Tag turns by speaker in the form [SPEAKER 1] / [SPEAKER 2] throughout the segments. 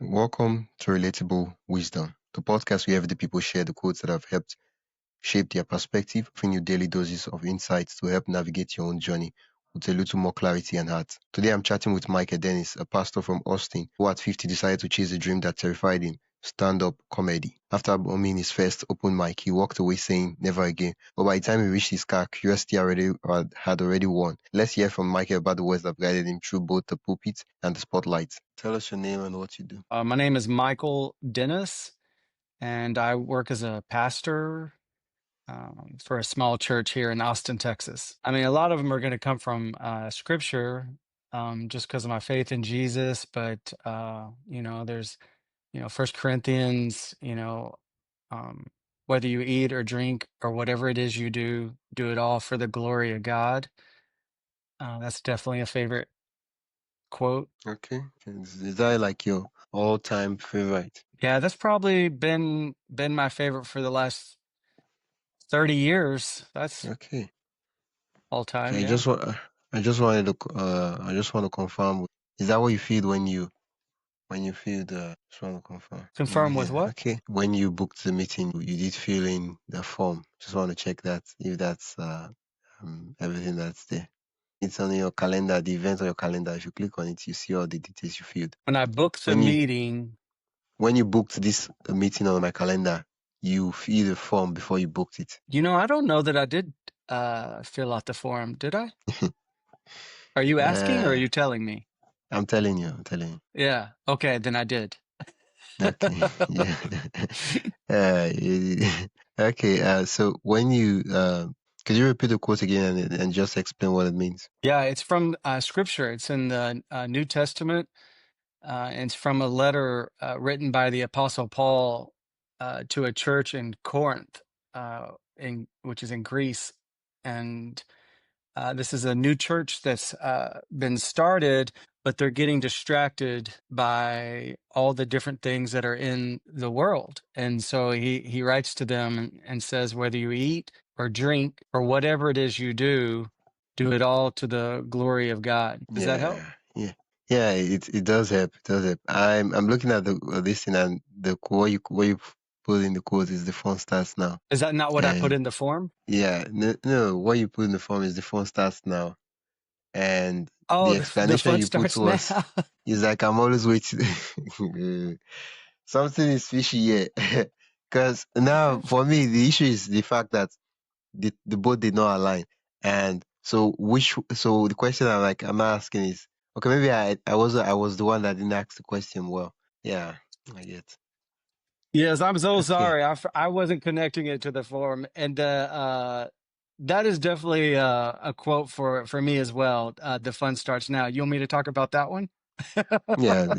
[SPEAKER 1] Welcome to Relatable Wisdom, the podcast where everyday people share the quotes that have helped shape their perspective, offering you daily doses of insights to help navigate your own journey with a little more clarity and heart. Today I'm chatting with Michael Dennis, a pastor from Austin, who at 50 decided to chase a dream that terrified him, stand-up comedy. After bombing his first open mic, he walked away saying, never again. But by the time he reached his car, curiosity had already won. Let's hear from Michael about the words that guided him through both the pulpit and the spotlight. Tell us your name and what you do.
[SPEAKER 2] My name is Michael Dennis, and I work as a pastor for a small church here in Austin, Texas. I mean, a lot of them are going to come from Scripture, just because of my faith in Jesus. But there's First Corinthians. Whether you eat or drink or whatever it is you do, do it all for the glory of God. That's definitely a favorite quote.
[SPEAKER 1] Okay. Is that like your all-time favorite?
[SPEAKER 2] Yeah, that's probably been my favorite for the last 30 years. That's
[SPEAKER 1] Okay.
[SPEAKER 2] all time,
[SPEAKER 1] Okay.
[SPEAKER 2] yeah.
[SPEAKER 1] I just want to confirm. Is that what you feel when you feel the? Just want to confirm.
[SPEAKER 2] Confirm with
[SPEAKER 1] Yeah.
[SPEAKER 2] what?
[SPEAKER 1] Okay. When you booked the meeting, you did fill in the form. Just want to check that if that's everything that's there. It's on your calendar. The event on your calendar. If you click on it, you see all the details you filled.
[SPEAKER 2] When I booked the meeting.
[SPEAKER 1] When you booked this meeting on my calendar, you fill the form before you booked it.
[SPEAKER 2] I don't know that I did fill out the form. Did I? Are you asking or are you telling me?
[SPEAKER 1] I'm telling you.
[SPEAKER 2] Yeah. Okay, then I did.
[SPEAKER 1] Okay. Yeah. Okay. So when you could you repeat the quote again and just explain what it means?
[SPEAKER 2] Yeah, it's from Scripture. It's in the New Testament. And it's from a letter written by the Apostle Paul to a church in Corinth, which is in Greece. And this is a new church that's been started, but they're getting distracted by all the different things that are in the world. And so he writes to them and says, whether you eat or drink or whatever it is you do it all to the glory of God. Does that help?
[SPEAKER 1] Yeah. It does help. It does help. I'm looking at this thing, and the what you put in the quote is the phone starts now.
[SPEAKER 2] Is that not what I put in the form?
[SPEAKER 1] Yeah. No. What you put in the form is the phone starts now. And
[SPEAKER 2] Oh,
[SPEAKER 1] the
[SPEAKER 2] the
[SPEAKER 1] explanation
[SPEAKER 2] fun
[SPEAKER 1] you put
[SPEAKER 2] starts
[SPEAKER 1] was,
[SPEAKER 2] now.
[SPEAKER 1] is like, I'm always waiting. Something is fishy here. Because now, for me, the issue is the fact that the both did not align. And so the question I'm asking is, okay, maybe I was the one that didn't ask the question well. Yeah, I get.
[SPEAKER 2] Yes, I'm so
[SPEAKER 1] Okay.
[SPEAKER 2] sorry. I wasn't connecting it to the form, and that is definitely a quote for me as well. The fun starts now. You want me to talk about that one?
[SPEAKER 1] Yeah.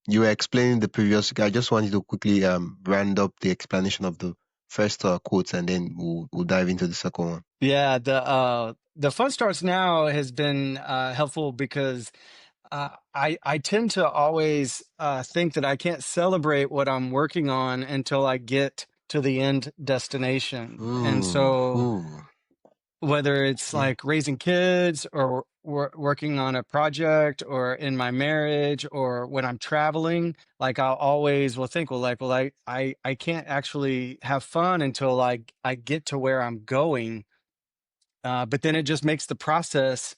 [SPEAKER 1] You were explaining the previous. I just wanted to quickly round up the explanation of the first quotes, and then we'll dive into the second one.
[SPEAKER 2] Yeah, the fun starts now has been helpful because I tend to always think that I can't celebrate what I'm working on until I get to the end destination, and so whether it's like raising kids or working on a project or in my marriage or when I'm traveling, like I'll always will think, I can't actually have fun until I get to where I'm going. But then it just makes the process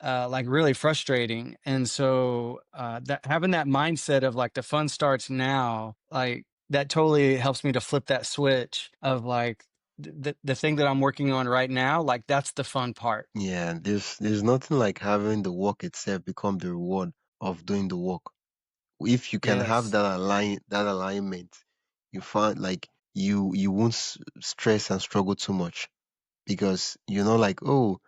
[SPEAKER 2] like really frustrating. And so that having that mindset of like the fun starts now, like that totally helps me to flip that switch of like the thing that I'm working on right now, like that's the fun part.
[SPEAKER 1] Yeah, there's nothing like having the work itself become the reward of doing the work. If you can have
[SPEAKER 2] Yes.
[SPEAKER 1] that alignment, you find like you won't stress and struggle too much, because you're not like, oh,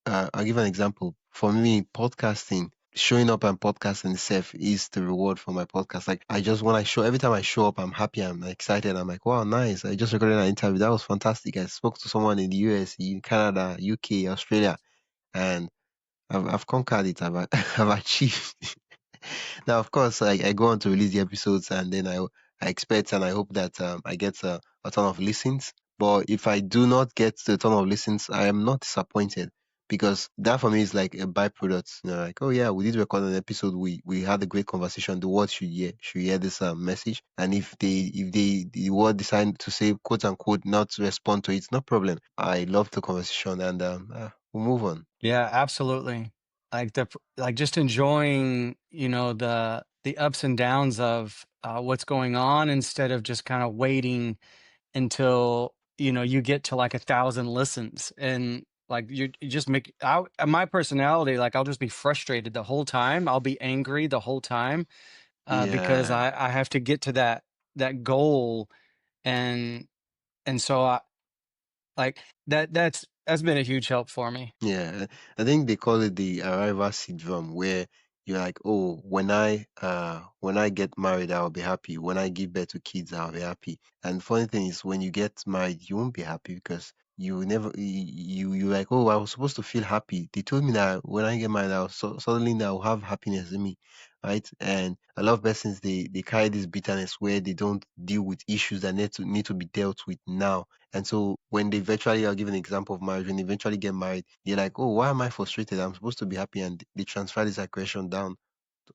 [SPEAKER 1] I'll give an example. For me, podcasting, showing up and podcasting itself is the reward for my podcast. Like every time I show up, I'm happy, I'm excited. I'm like, wow, nice. I just recorded an interview. That was fantastic. I spoke to someone in the US, in Canada, UK, Australia, and I've conquered it. I've achieved. Now, of course, I go on to release the episodes, and then I expect and I hope that I get a ton of listens. But if I do not get the ton of listens, I am not disappointed, because that for me is like a byproduct. Like, oh yeah, we did record an episode. We had a great conversation. The world should hear this message. And if the world decide to say quote unquote not to respond to it, no problem. I love the conversation, and we'll move on.
[SPEAKER 2] Yeah, absolutely. Like just enjoying, the ups and downs of what's going on instead of just kind of waiting until, you get to like 1,000 listens and like you just make out my personality, like I'll just be frustrated the whole time. I'll be angry the whole time because
[SPEAKER 1] Yeah.
[SPEAKER 2] I have to get to that goal and so I like that's been a huge help for me.
[SPEAKER 1] Yeah, I think they call it the arrival syndrome, where you're like, oh, when I get married, I'll be happy. When I give birth to kids, I'll be happy. And funny thing is, when you get married, you won't be happy because you never you like, oh, I was supposed to feel happy. They told me that when I get married, suddenly I'll have happiness in me, right? And a lot of persons they carry this bitterness where they don't deal with issues that need to be dealt with now. And so when they eventually, I'll give an example of marriage, when they eventually get married, they're like, oh, why am I frustrated? I'm supposed to be happy. And they transfer this aggression down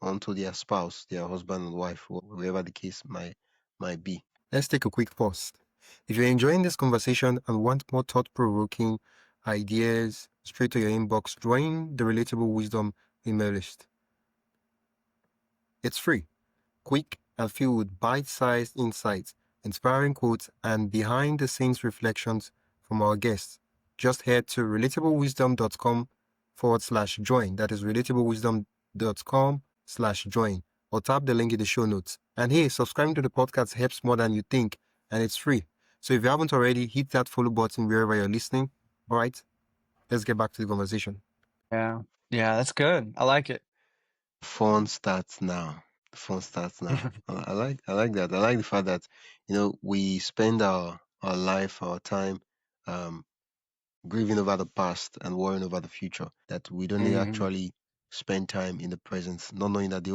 [SPEAKER 1] onto their spouse, their husband and wife, whoever the case might be. Let's take a quick pause. If you're enjoying this conversation and want more thought provoking ideas straight to your inbox, join the Relatable Wisdom email list. It's free, quick, and filled with bite sized insights, inspiring quotes, and behind the scenes reflections from our guests. Just head to relatablewisdom.com/join. That is relatablewisdom.com/join, or tap the link in the show notes. And hey, subscribing to the podcast helps more than you think, and it's free. So if you haven't already, hit that follow button wherever you're listening. All right, let's get back to the conversation.
[SPEAKER 2] Yeah. Yeah, that's good. I like it.
[SPEAKER 1] Fun starts now. The fun starts now. I like that. I like the fact that we spend our life, our time, um grieving over the past and worrying over the future. That we don't
[SPEAKER 2] Mhm.
[SPEAKER 1] actually spend time in the present, not knowing that the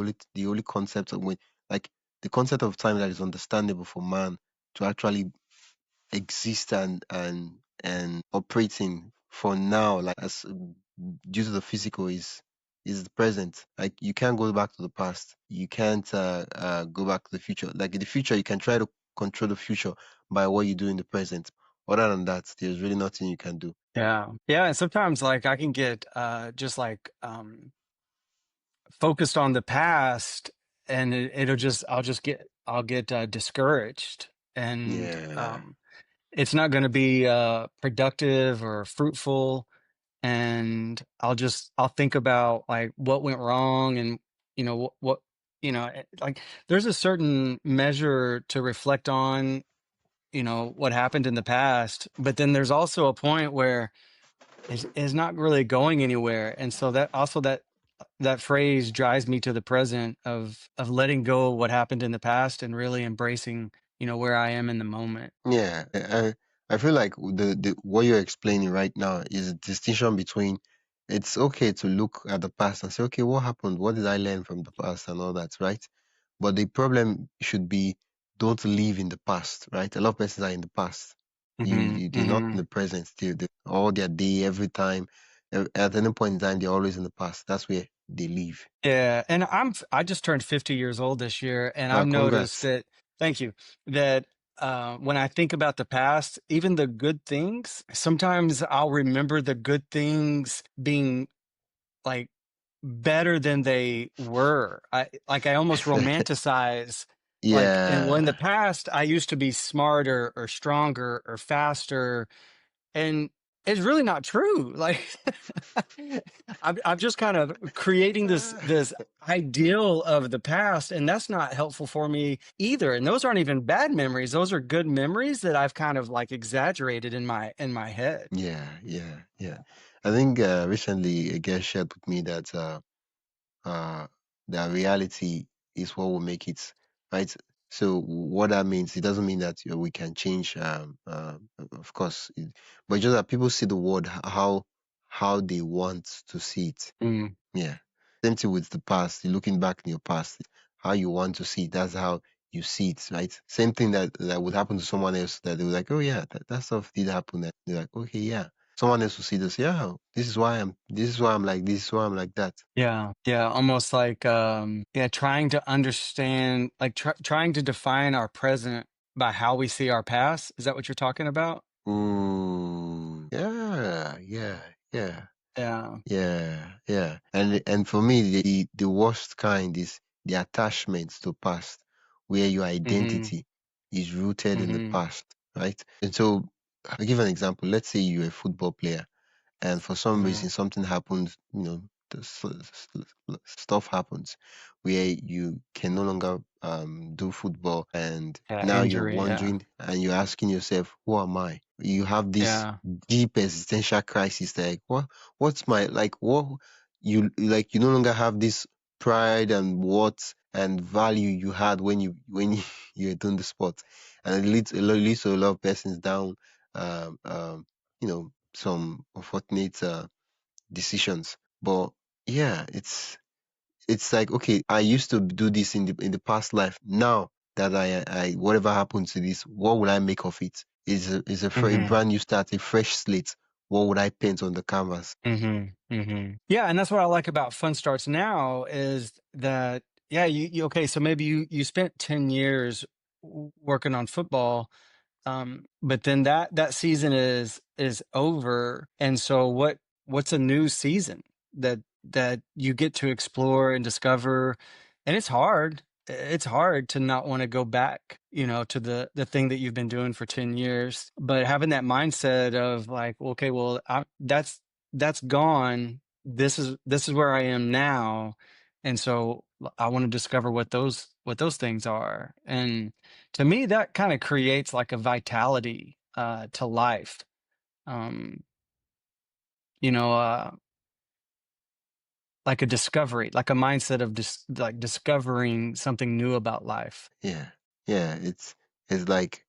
[SPEAKER 1] only concept of when like the concept of time that is understandable for man to actually exist and operating for now, like as due to the physical is the present. Like you can't go back to the past. You can't go back to the future. Like in the future, you can try to control the future by what you do in the present. Other than that, there's really nothing you can do.
[SPEAKER 2] Yeah. Yeah, and sometimes like I can get just like focused on the past and I'll get discouraged and
[SPEAKER 1] Yeah.
[SPEAKER 2] it's not going to be productive or fruitful and I'll think about like what went wrong and what like there's a certain measure to reflect on what happened in the past, but then there's also a point where it's not really going anywhere, and so that phrase drives me to the present of letting go of what happened in the past and really embracing where I am in the moment.
[SPEAKER 1] Yeah, I feel like the what you're explaining right now is a distinction between it's okay to look at the past and say, okay, what happened? What did I learn from the past and all that, right? But the problem should be don't live in the past, right? A lot of persons are in the past. They're not in
[SPEAKER 2] Hmm.
[SPEAKER 1] the present. All their day, every time, at any point in time, they're always in the past. That's where they live.
[SPEAKER 2] Yeah, and I just turned 50 years old this year, and I've noticed
[SPEAKER 1] Congrats.
[SPEAKER 2] that. Thank you. That when I think about the past, even the good things, sometimes I'll remember the good things being like better than they were. I almost romanticize like, and well, in the
[SPEAKER 1] Yeah.
[SPEAKER 2] past I used to be smarter or stronger or faster, and it's really not true. Like I'm just kind of creating this ideal of the past, and that's not helpful for me either. And those aren't even bad memories; those are good memories that I've kind of like exaggerated in my head.
[SPEAKER 1] Yeah. I think recently a guest shared with me that uh, the reality is what will make it, right? So what that means, it doesn't mean that we can change, of course, but just that people see the world how they want to see it.
[SPEAKER 2] Mm.
[SPEAKER 1] Yeah. Same thing with the past. You're looking back in your past, how you want to see it. That's how you see it, right? Same thing that would happen to someone else that they were like, oh yeah, that stuff did happen. And they're like, okay, yeah. Someone else will see this. Yeah, this is why I'm like this. This is why I'm like that.
[SPEAKER 2] Yeah, yeah, almost like yeah, trying to understand, like trying to define our present by how we see our past. Is that what you're talking about?
[SPEAKER 1] Yeah, yeah, yeah.
[SPEAKER 2] Yeah.
[SPEAKER 1] Yeah, yeah. And for me, the worst kind is the attachments to past, where your
[SPEAKER 2] Mm-hmm.
[SPEAKER 1] identity is rooted in the
[SPEAKER 2] Mm-hmm.
[SPEAKER 1] past, right? And so I'll give an example. Let's say you're a football player and for some
[SPEAKER 2] Mm-hmm.
[SPEAKER 1] reason something happens, stuff happens where you can no longer do football, and
[SPEAKER 2] Yeah,
[SPEAKER 1] now you're
[SPEAKER 2] injury, yeah.
[SPEAKER 1] wondering and you're asking yourself, who am I? You have this
[SPEAKER 2] Yeah.
[SPEAKER 1] deep existential crisis, like what's my, like, what you, like, you no longer have this pride and worth and value you had when you were doing the sport, and it leads to a lot of persons down some unfortunate decisions. But yeah, it's like, okay, I used to do this in the past life. Now that I whatever happened to this, what will I make of it? A
[SPEAKER 2] Mm-hmm.
[SPEAKER 1] brand new start, a fresh slate. What would I paint on the canvas?
[SPEAKER 2] Mm-hmm. Mm-hmm. Yeah, and that's what I like about Fun Starts Now is that, yeah, you okay, so maybe you spent 10 years working on football. But then that season is over, and so what's a new season that you get to explore and discover, and it's hard. It's hard to not want to go back, to the thing that you've been doing for 10 years. But having that mindset of like, okay, well, that's gone. This is where I am now, and so I want to discover what those things are. And to me, that kind of creates like a vitality to life. Um, you know, like a discovery, like a mindset of like discovering something new about life.
[SPEAKER 1] Yeah, yeah. It's like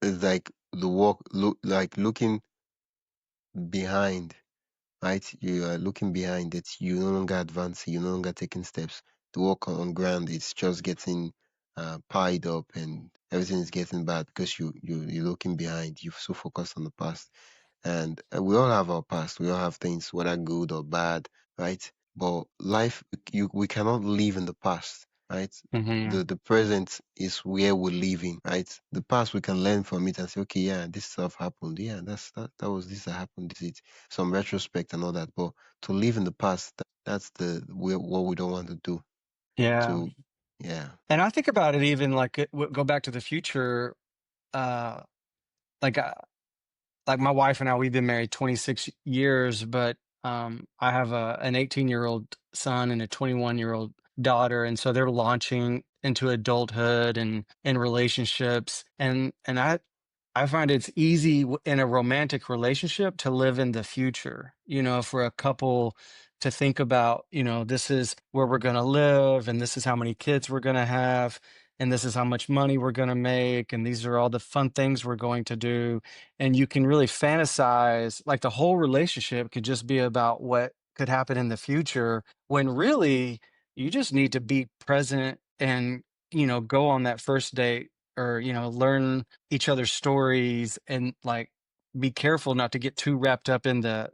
[SPEAKER 1] the walk, looking behind, right? You are looking behind it. You no longer advancing. You no longer taking steps. The work on ground, it's just getting piled up, and everything is getting bad because you're looking behind. You're so focused on the past, and we all have our past. We all have things, whether good or bad, right? But life, we cannot live in the past, right?
[SPEAKER 2] Hmm.
[SPEAKER 1] The present is where we're living, right? The past, we can learn from it and say, okay, yeah, this stuff happened. Yeah, that was this that happened. This is some retrospect and all that. But to live in the past, that's what we don't want to do.
[SPEAKER 2] Yeah,
[SPEAKER 1] To Yeah,
[SPEAKER 2] and I think about it even like go back to the future. Uh, like like my wife and I, we've been married 26 years, but I have an 18-year-old son and a 21-year-old daughter, and so they're launching into adulthood and in relationships, and I find it's easy in a romantic relationship to live in the future. For a couple to think about, this is where we're going to live, and this is how many kids we're going to have, and this is how much money we're going to make, and these are all the fun things we're going to do. And you can really fantasize, like the whole relationship could just be about what could happen in the future, when really you just need to be present and, go on that first date, or, learn each other's stories, and like be careful not to get too wrapped up in the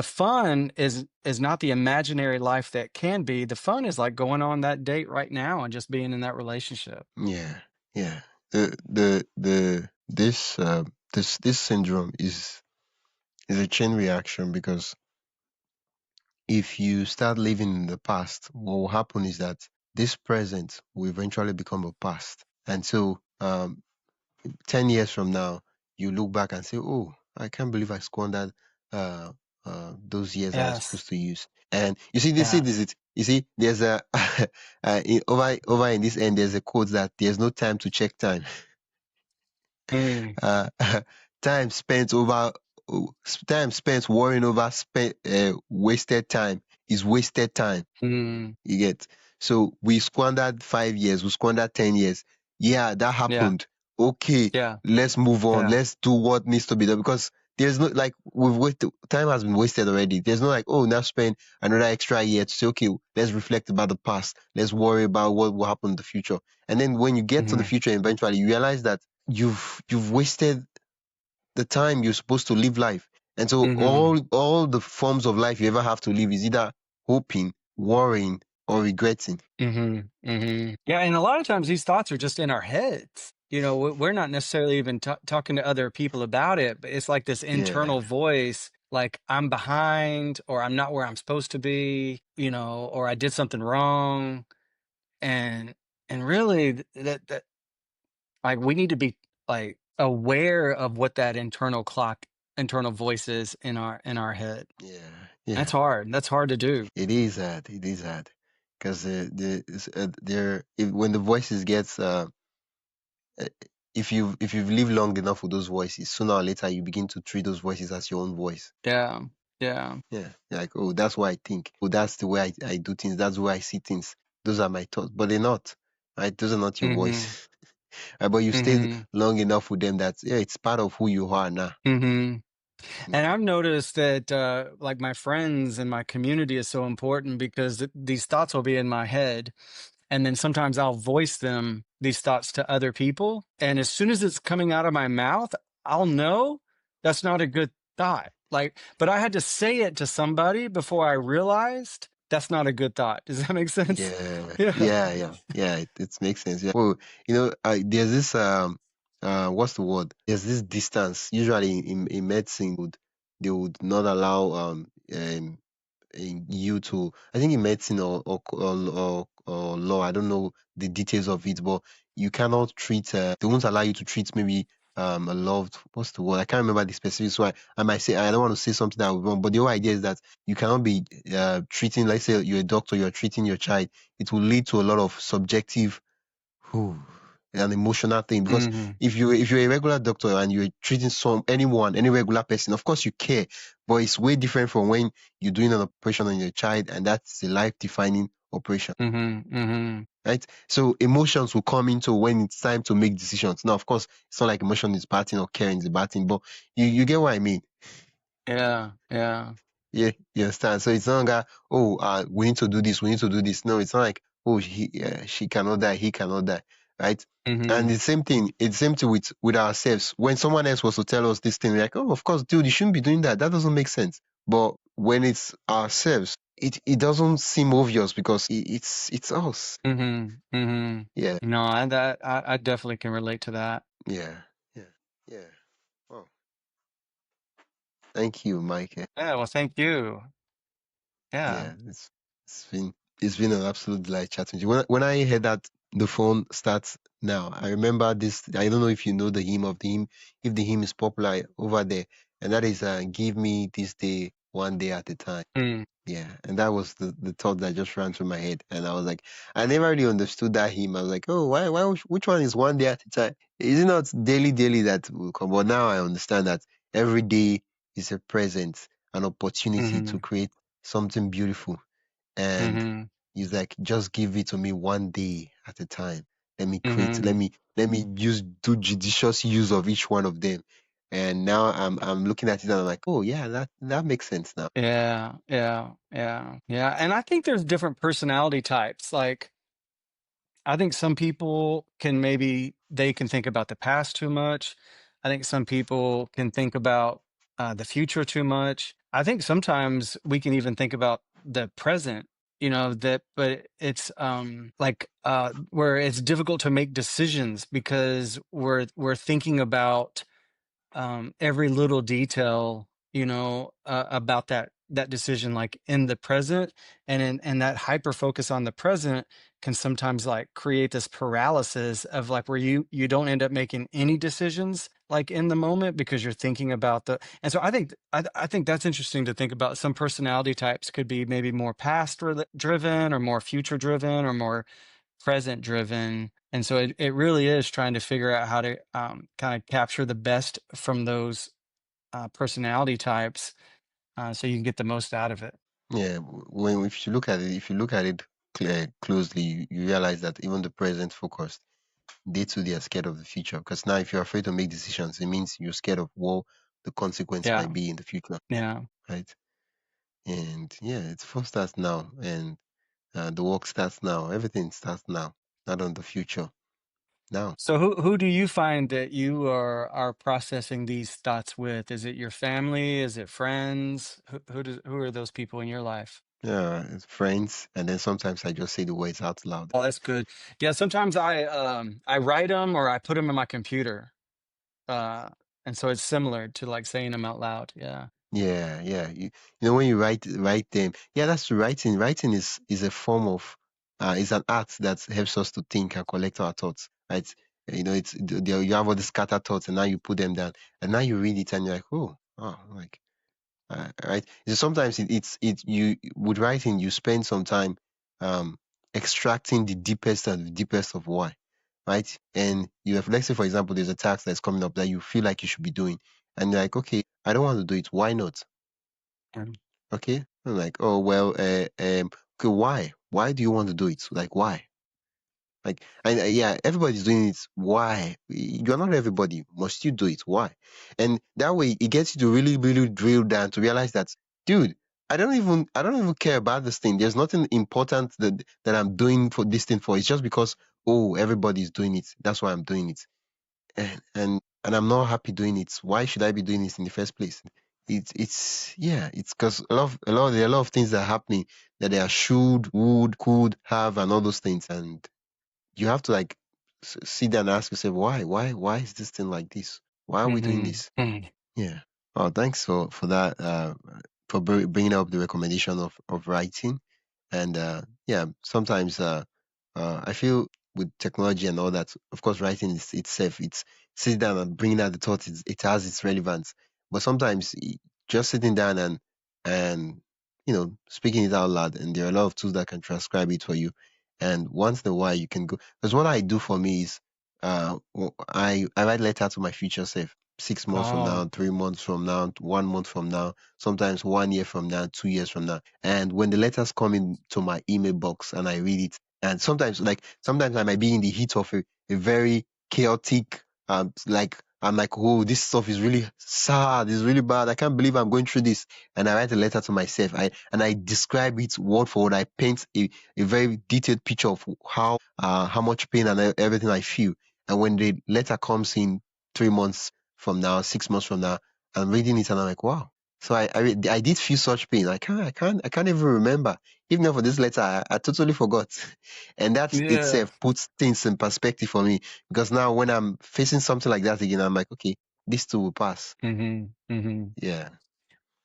[SPEAKER 2] fun is not the imaginary life that can be. The fun is like going on that date right now and just being in that relationship.
[SPEAKER 1] yeah, yeah. The this syndrome is a chain reaction, because if you start living in the past, what will happen is that this present will eventually become a past. And so, 10 years from now, you look back and say, oh, I can't believe I squandered uh, those years I was
[SPEAKER 2] Yes.
[SPEAKER 1] supposed to use. And you see, this, see,
[SPEAKER 2] Yeah.
[SPEAKER 1] this, you see, there's a, over in this end, there's a quote that there's no time to check time.
[SPEAKER 2] Mm,
[SPEAKER 1] uh, time spent over time spent worrying over wasted time is wasted time.
[SPEAKER 2] mm,
[SPEAKER 1] You get? So we squandered 5 years, we squandered 10 years. Yeah, that
[SPEAKER 2] yeah.
[SPEAKER 1] happened. Okay,
[SPEAKER 2] Yeah.
[SPEAKER 1] let's move on.
[SPEAKER 2] Yeah.
[SPEAKER 1] Let's do what needs to be done, because there's no, like, we've wasted time, has been wasted already. There's no, like, oh, now spend another extra year to say, okay, let's reflect about the past. Let's worry about what will happen in the future. And then when you get to the
[SPEAKER 2] Hmm.
[SPEAKER 1] future, eventually you realize that you've wasted the time you're supposed to live life. And so
[SPEAKER 2] Mm-hmm.
[SPEAKER 1] all the forms of life you ever have to live is either hoping, worrying, or regretting.
[SPEAKER 2] Mm-hmm. Mm-hmm. Yeah, and a lot of times these thoughts are just in our heads. You know, we're not necessarily even talking to other people about it, but it's like this
[SPEAKER 1] Yeah,
[SPEAKER 2] internal voice, like I'm behind, or I'm not where I'm supposed to be, you know, or I did something wrong, and really that like we need to be like aware of what that internal voice is in our head.
[SPEAKER 1] yeah, yeah.
[SPEAKER 2] That's hard. That's hard to do.
[SPEAKER 1] It is hard. It is hard because when the voices gets uh, if you've lived long enough with those voices, sooner or later you begin to treat those voices as your own voice.
[SPEAKER 2] Yeah. Yeah.
[SPEAKER 1] Yeah, like, oh, that's what I think. Oh, that's the way I do things. That's the way I see things. Those are my thoughts, but they're not. Right? Those are not your
[SPEAKER 2] Mhm.
[SPEAKER 1] voice. Right? But you've stayed
[SPEAKER 2] Mhm.
[SPEAKER 1] long enough with them that yeah, it's part of who you are now.
[SPEAKER 2] Mhm. And
[SPEAKER 1] Yeah.
[SPEAKER 2] I've noticed that like my friends and my community is so important because these thoughts will be in my head, and then sometimes I'll voice them these thoughts to other people, and as soon as it's coming out of my mouth, I'll know that's not a good thought. Like, but I had to say it to somebody before I realized that's not a good thought. Does that make sense?
[SPEAKER 1] Yeah,
[SPEAKER 2] Yeah.
[SPEAKER 1] yeah. It makes sense. Yeah. Well, there's this what's the word? There's this distance. Usually in medicine, they would not allow in you to, I think in medicine or law, I don't know the details of it, but you cannot treat they won't allow you to treat maybe a loved, what's the word, I can't remember the specifics, so I might say, I don't want to say something that will be wrong, but the whole idea is that you cannot be treating, let's say you're a doctor, you're treating your child. It will lead to a lot of subjective, whew, an emotional thing, because
[SPEAKER 2] Mhm.
[SPEAKER 1] if you're a regular doctor and you're treating any regular person, of course you care, but it's way different from when you're doing an operation on your child, and that's a life defining operation,
[SPEAKER 2] Mhm. Mhm.
[SPEAKER 1] right? So emotions will come into when it's time to make decisions. Now, of course, it's not like emotion is bad thing or caring is a bad thing, but you get what I mean.
[SPEAKER 2] Yeah. Yeah.
[SPEAKER 1] Yeah, you understand. So it's no longer, oh, we need to do this, we need to do this. No, it's not like, oh, she cannot die, he cannot die, right? And
[SPEAKER 2] Mhm.
[SPEAKER 1] the same thing, it's the same thing with ourselves. When someone else was to tell us this thing, we're like, oh, of course, dude, you shouldn't be doing that. That doesn't make sense. But when it's ourselves, it doesn't seem obvious because it's us.
[SPEAKER 2] Mhm. Mhm.
[SPEAKER 1] Yeah,
[SPEAKER 2] No, I definitely can relate to that.
[SPEAKER 1] yeah, yeah, yeah. Oh, thank you, Mike.
[SPEAKER 2] Yeah, well, thank you. Yeah.
[SPEAKER 1] Yeah, it's been it's been an absolute delight chatting with you. When I heard that the phone starts now, I remember this. I don't know if you know the hymn of the hymn, if the hymn is popular over there, and that is "Give me this day, one day at a time."
[SPEAKER 2] Mm.
[SPEAKER 1] Yeah, and that was the thought that just ran through my head, and I was like, I never really understood that hymn. I was like, oh, which one is one day at a time? Is it not daily that will come? But now I understand that every day is a present, an opportunity to
[SPEAKER 2] Mhm.
[SPEAKER 1] create something beautiful. And
[SPEAKER 2] Mhm.
[SPEAKER 1] he's like, just give it to me one day at a time. Let me create,
[SPEAKER 2] Mhm.
[SPEAKER 1] let me do judicious use of each one of them. And now I'm looking at it and I'm like, oh yeah, that makes sense now.
[SPEAKER 2] Yeah, yeah, yeah, yeah. And I think there's different personality types. Like, I think some people can maybe they can think about the past too much. I think some people can think about the future too much. I think sometimes we can even think about the present, you know, that, but it's like where it's difficult to make decisions because we're thinking about every little detail, you know, about that decision, like in the present, and that hyper focus on the present can sometimes like create this paralysis of like where you don't end up making any decisions like in the moment because you're thinking about the. And so I think that's interesting to think about. Some personality types could be maybe more past driven or more future driven or more present driven. And so it really is trying to figure out how to kind of capture the best from those personality types so you can get the most out of it.
[SPEAKER 1] Yeah, when if you look at it closely, you realize that even the present focused, they too they are scared of the future. Because now, if you're afraid to make decisions, it means you're scared of what the consequence
[SPEAKER 2] Yeah.
[SPEAKER 1] might be in the future,
[SPEAKER 2] Yeah.
[SPEAKER 1] right? And yeah, it's fun starts now, and the work starts now. Everything starts now, not on the future. now.
[SPEAKER 2] So who do you find that you are processing these thoughts with? Is it your family? Is it friends? Who are those people in your life?
[SPEAKER 1] Yeah, it's friends, and then sometimes I just say the words out loud.
[SPEAKER 2] Oh, that's good. Yeah, sometimes I write them or I put them in my computer. Uh and so it's similar to like saying them out loud. Yeah.
[SPEAKER 1] Yeah, yeah. You know when you write them, yeah, that's writing. Writing is a form of is an art that helps us to think and collect our thoughts. Right? You know, you have all the scattered thoughts, and now you put them down, and now you read it, and you're like, oh, like right. So sometimes you with writing you spend some time um extracting the deepest and the deepest of why, right? And you have, let's say for example, there's a task that's coming up that you feel like you should be doing, and you're like, okay, I don't want to do it. Why not?
[SPEAKER 2] Mm.
[SPEAKER 1] Okay. I'm like, oh well, okay, why? Why do you want to do it? Like, why? Like, and yeah, everybody's doing it. Why? You're not everybody. Must you do it? Why? And that way, it gets you to really, really drill down to realize that, dude, I don't even care about this thing. There's nothing important that I'm doing for this thing for. It's just because, oh, everybody's doing it. That's why I'm doing it. And I'm not happy doing it. Why should I be doing this in the first place? It's yeah, it's because there are a lot of things that are happening that they are should, would, could, have, and all those things, and you have to like sit down and ask yourself why is this thing like this? Why are we doing
[SPEAKER 2] Hmm.
[SPEAKER 1] this? Yeah. Oh, thanks for that for bringing up the recommendation of writing. And yeah, sometimes I feel with technology and all that, of course, writing is itself, it's sitting down and bringing out the thoughts, it has its relevance. But sometimes just sitting down and speaking it out loud, and there are a lot of tools that can transcribe it for you. And once in a while, you can go. Because what I do for me is, I write letter to my future self. 6 months from
[SPEAKER 2] Oh.
[SPEAKER 1] now, 3 months from now, 1 month from now, sometimes 1 year from now, 2 years from now. And when the letters come into my email box and I read it, and sometimes I might be in the heat of a very chaotic, like I'm like, oh, this stuff is really sad, it's really bad. I can't believe I'm going through this. And I write a letter to myself. I describe it word for word. I paint a very detailed picture of how much pain and everything I feel. And when the letter comes in 3 months from now, 6 months from now, I'm reading it and I'm like, wow. So I did feel such pain. I can't even remember. Even for this letter, I totally forgot. And that
[SPEAKER 2] Yeah.
[SPEAKER 1] itself puts things in perspective for me, because now when I'm facing something like that again, I'm like, okay, this too will pass.
[SPEAKER 2] Hmm. Hmm.
[SPEAKER 1] Yeah.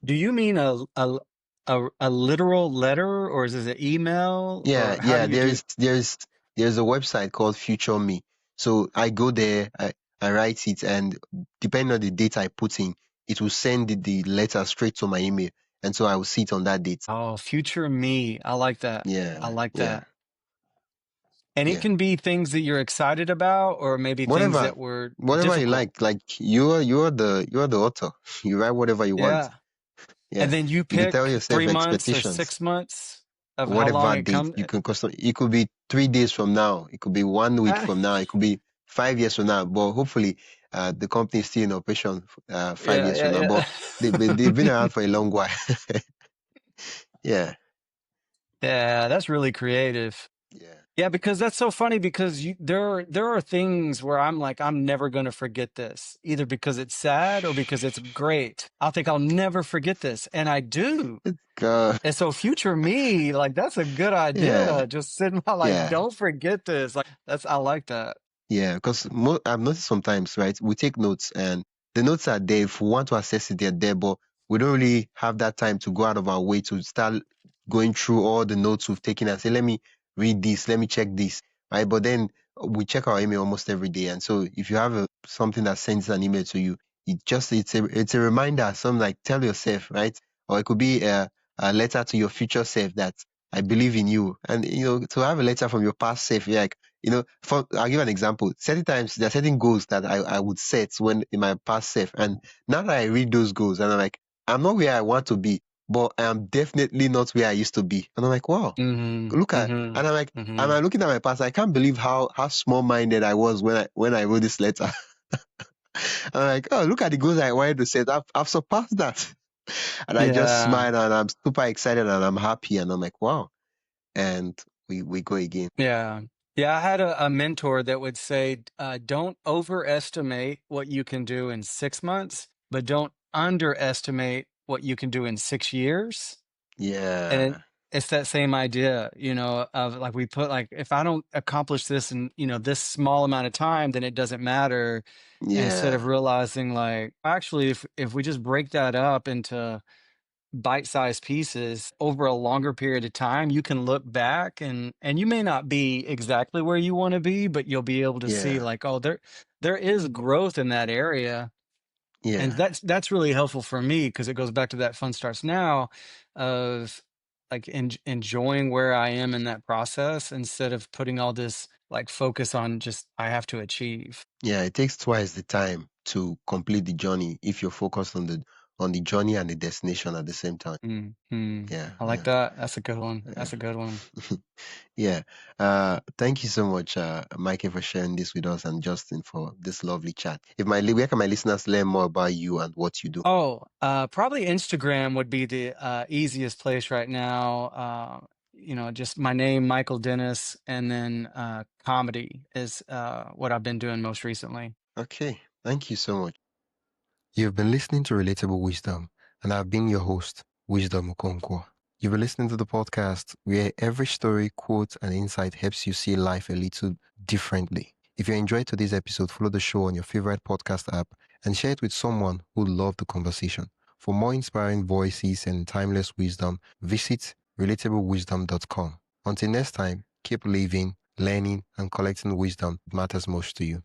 [SPEAKER 2] Do you mean a literal letter, or is it an email,
[SPEAKER 1] Yeah,
[SPEAKER 2] or how do
[SPEAKER 1] yeah.
[SPEAKER 2] you do?
[SPEAKER 1] There's a website called Future Me. So I go there, I write it, and depending on the date I put in, it will send the letter straight to my email, and so I will see it on that date.
[SPEAKER 2] Oh, future me. I like that. I
[SPEAKER 1] Yeah,
[SPEAKER 2] like
[SPEAKER 1] yeah,
[SPEAKER 2] that. And it
[SPEAKER 1] yeah.
[SPEAKER 2] can be things that you're excited about, or maybe things
[SPEAKER 1] Whatever,
[SPEAKER 2] that were
[SPEAKER 1] whatever you
[SPEAKER 2] difficult.
[SPEAKER 1] like. Like you're the author. You write whatever you want.
[SPEAKER 2] Yeah. And
[SPEAKER 1] Yeah,
[SPEAKER 2] then you
[SPEAKER 1] you can
[SPEAKER 2] pick
[SPEAKER 1] tell yourself
[SPEAKER 2] 3 months or
[SPEAKER 1] expectations.
[SPEAKER 2] 6 months of how long
[SPEAKER 1] Whatever
[SPEAKER 2] it
[SPEAKER 1] date
[SPEAKER 2] comes.
[SPEAKER 1] you can custom. It could be 3 days from now. It could be 1 week from now. It could be 5 years from now. But hopefully, the company is still in operation 5 years from
[SPEAKER 2] Yeah,
[SPEAKER 1] now. But
[SPEAKER 2] yeah,
[SPEAKER 1] they've been
[SPEAKER 2] yeah.
[SPEAKER 1] around for a long while. Yeah,
[SPEAKER 2] Yeah, that's really creative.
[SPEAKER 1] yeah.
[SPEAKER 2] Yeah, because that's so funny because there are things where I'm like, I'm never going to forget this, either because it's sad or because it's great. I'll think I'll never forget this, and I do.
[SPEAKER 1] God.
[SPEAKER 2] And so future me, like that's a good
[SPEAKER 1] Yeah,
[SPEAKER 2] idea. Just sitting out like,
[SPEAKER 1] yeah.
[SPEAKER 2] don't forget this. Like that's I like that.
[SPEAKER 1] Yeah, because I've noticed sometimes, right? We take notes and the notes are there. If we want to access it, they're there, but we don't really have that time to go out of our way to start going through all the notes we've taken and say, let me read this, let me check this, right? But then we check our email almost every day. And so if you have something that sends an email to you, it's a reminder, something like tell yourself, right? Or it could be a letter to your future self that I believe in you. And, to have a letter from your past self, you're like, I'll give an example. Certain times there are certain goals that I would set when in my past self. And now that I read those goals and I'm like, I'm not where I want to be, but I am definitely not where I used to be. And I'm like, wow,
[SPEAKER 2] Mm-hmm.
[SPEAKER 1] look at,
[SPEAKER 2] Mm-hmm.
[SPEAKER 1] and I'm like, and
[SPEAKER 2] Mm-hmm.
[SPEAKER 1] I'm looking at my past. I can't believe how small minded I was when I wrote this letter. I'm like, oh, look at the goals I wanted to set. I've surpassed that. And I just
[SPEAKER 2] Yeah.
[SPEAKER 1] smile and I'm super excited and I'm happy. And I'm like, wow. And we go again.
[SPEAKER 2] Yeah. Yeah, I had a mentor that would say, don't overestimate what you can do in 6 months, but don't underestimate what you can do in 6 years. And
[SPEAKER 1] Yeah,
[SPEAKER 2] it's that same idea, of like we put like, if I don't accomplish this in, this small amount of time, then it doesn't matter. Instead
[SPEAKER 1] yeah,
[SPEAKER 2] of realizing like, actually, if we just break that up into bite-sized pieces over a longer period of time, you can look back and you may not be exactly where you want to be, but you'll be able to see
[SPEAKER 1] yeah,
[SPEAKER 2] like, oh, there is growth in that area. And
[SPEAKER 1] yeah,
[SPEAKER 2] that's really helpful for me because it goes back to that fun starts now of like enjoying where I am in that process instead of putting all this like focus on just I have to achieve.
[SPEAKER 1] yeah. It takes twice the time to complete the journey if you're focused on the journey and the destination at the same time. Yeah,
[SPEAKER 2] I like
[SPEAKER 1] yeah,
[SPEAKER 2] that. That's a good one.
[SPEAKER 1] yeah.
[SPEAKER 2] That's a good one.
[SPEAKER 1] Yeah. Thank you so much, Mikey, for sharing this with us, and Justin for this lovely chat. Where can my listeners learn more about you and what you do?
[SPEAKER 2] Oh, probably Instagram would be the easiest place right now. Just my name, Michael Dennis, and then comedy is what I've been doing most recently.
[SPEAKER 1] Okay. Thank you so much. You've been listening to Relatable Wisdom, and I've been your host, Wisdom Okonkwo. You've been listening to the podcast where every story, quote, and insight helps you see life a little differently. If you enjoyed today's episode, follow the show on your favorite podcast app and share it with someone who loved the conversation. For more inspiring voices and timeless wisdom, visit relatablewisdom.com. Until next time, keep living, learning, and collecting wisdom that matters most to you.